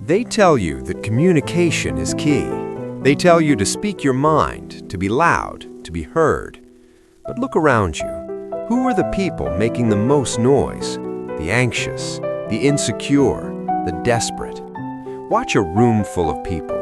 They tell you that communication is key. They tell you to speak your mind, to be loud, to be heard. But look around you. Who are the people making the most noise? The anxious, the insecure, the desperate. Watch a room full of people.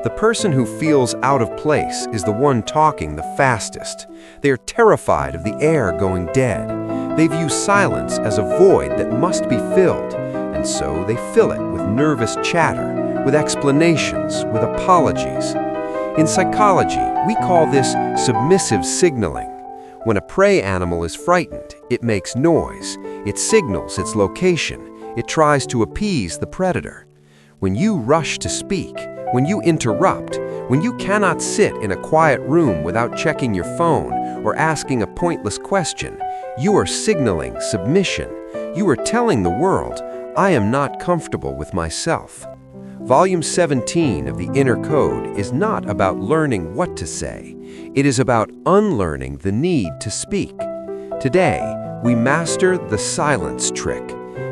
The person who feels out of place is the one talking the fastest. They are terrified of the air going dead. They view silence as a void that must be filled, and so they fill it with nervous chatter, with explanations, with apologies. In psychology, we call this submissive signaling. When a prey animal is frightened, it makes noise. It signals its location. It tries to appease the predator. When you rush to speak, when you interrupt, when you cannot sit in a quiet room without checking your phone or asking a pointless question, you are signaling submission. You are telling the world, I am not comfortable with myself. Volume 17 of the Inner Code is not about learning what to say. It is about unlearning the need to speak. Today, we master the silence trick,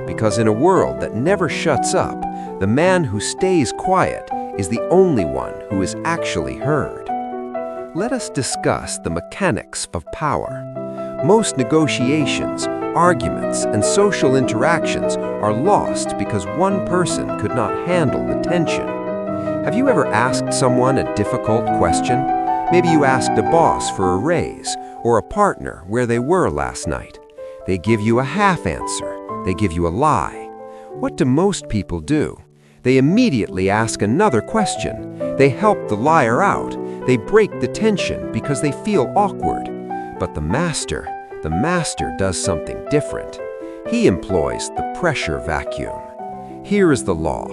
because in a world that never shuts up, the man who stays quiet is the only one who is actually heard. Let us discuss the mechanics of power. Most negotiations, arguments, and social interactions are lost because one person could not handle the tension. Have you ever asked someone a difficult question? Maybe you asked a boss for a raise or a partner where they were last night. They give you a half answer. They give you a lie. What do most people do? They immediately ask another question. They help the liar out. They break the tension because they feel awkward. But the master does something different. He employs the pressure vacuum. Here is the law.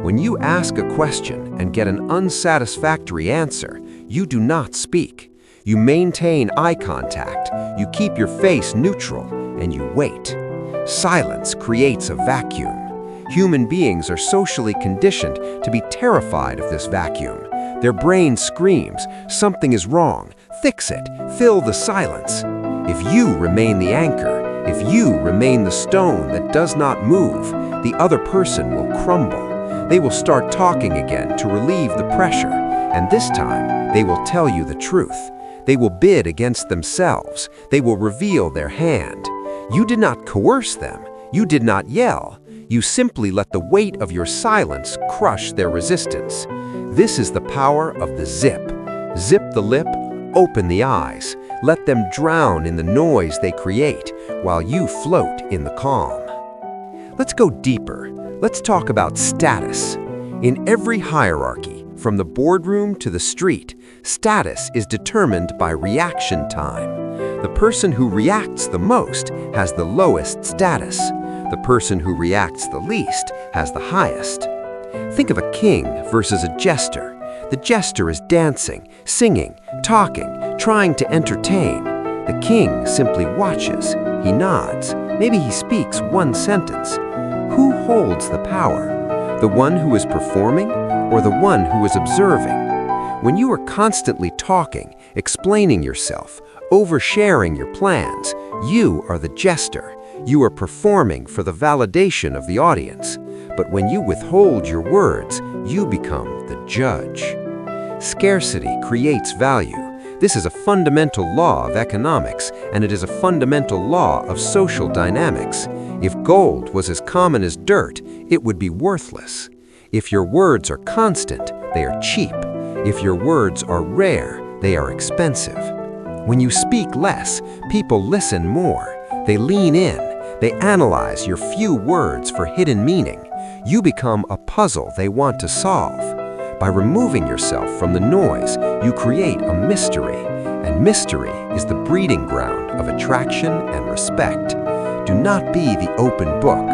When you ask a question and get an unsatisfactory answer, you do not speak. You maintain eye contact, you keep your face neutral, and you wait. Silence creates a vacuum. Human beings are socially conditioned to be terrified of this vacuum. Their brain screams, something is wrong, fix it, fill the silence. If you remain the anchor, if you remain the stone that does not move, the other person will crumble. They will start talking again to relieve the pressure, and this time they will tell you the truth. They will bid against themselves. They will reveal their hand. You did not coerce them. You did not yell. You simply let the weight of your silence crush their resistance. This is the power of the zip. Zip the lip, open the eyes. Let them drown in the noise they create while you float in the calm. Let's go deeper. Let's talk about status. In every hierarchy, from the boardroom to the street, status is determined by reaction time. The person who reacts the most has the lowest status. The person who reacts the least has the highest. Think of a king versus a jester. The jester is dancing, singing, talking, trying to entertain. The king simply watches. He nods. Maybe he speaks one sentence. Who holds the power? The one who is performing or the one who is observing? When you are constantly talking, explaining yourself, oversharing your plans, you are the jester. You are performing for the validation of the audience. But when you withhold your words, you become the judge. Scarcity creates value. This is a fundamental law of economics, and it is a fundamental law of social dynamics. If gold was as common as dirt, it would be worthless. If your words are constant, they are cheap. If your words are rare, they are expensive. When you speak less, people listen more. They lean in. They analyze your few words for hidden meaning. You become a puzzle they want to solve. By removing yourself from the noise, you create a mystery, and mystery is the breeding ground of attraction and respect. Do not be the open book,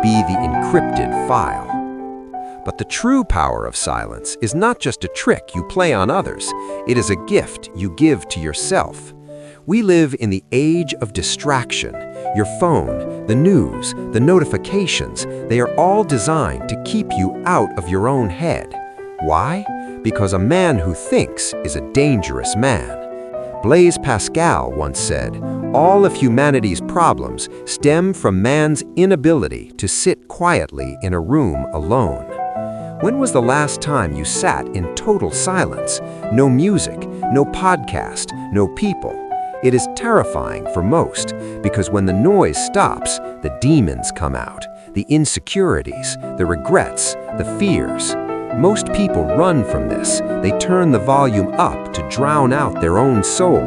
be the encrypted file. But the true power of silence is not just a trick you play on others, it is a gift you give to yourself. We live in the age of distraction. Your phone, the news, the notifications, they are all designed to keep you out of your own head. Why? Because a man who thinks is a dangerous man. Blaise Pascal once said, "All of humanity's problems stem from man's inability to sit quietly in a room alone." When was the last time you sat in total silence? No music, no podcast, no people. It is terrifying for most, because when the noise stops, the demons come out, the insecurities, the regrets, the fears. Most people run from this. They turn the volume up to drown out their own soul.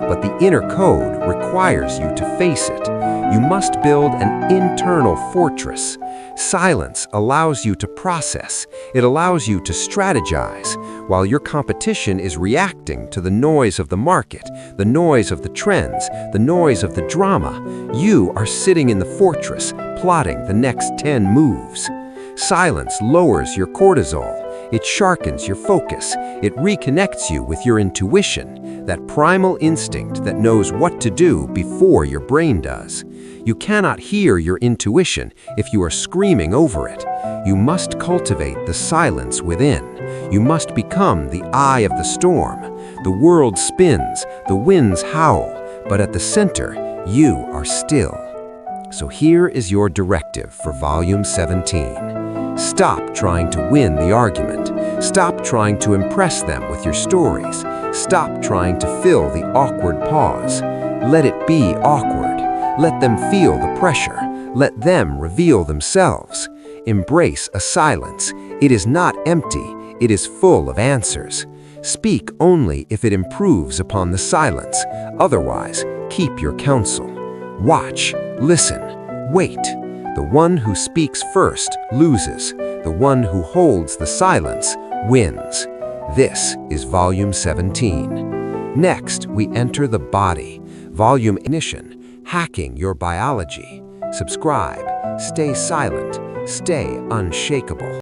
But the inner code requires you to face it. You must build an internal fortress. Silence allows you to process. It allows you to strategize, while your competition is reacting to the noise of the market, the noise of the trends, the noise of the drama. You are sitting in the fortress, plotting the next 10 moves. Silence lowers your cortisol. It sharpens your focus. It reconnects you with your intuition, that primal instinct that knows what to do before your brain does. You cannot hear your intuition if you are screaming over it. You must cultivate the silence within. You must become the eye of the storm. The world spins, the winds howl, but at the center, you are still. So here is your directive for Volume 17. Stop trying to win the argument. Stop trying to impress them with your stories. Stop trying to fill the awkward pause. Let it be awkward. Let them feel the pressure. Let them reveal themselves. Embrace a silence. It is not empty. It is full of answers. Speak only if it improves upon the silence. Otherwise, keep your counsel. Watch, listen, wait. The one who speaks first loses. The one who holds the silence wins. This is Volume 17. Next, we enter the body. Volume Ignition, Hacking Your Biology. Subscribe, stay silent, stay unshakable.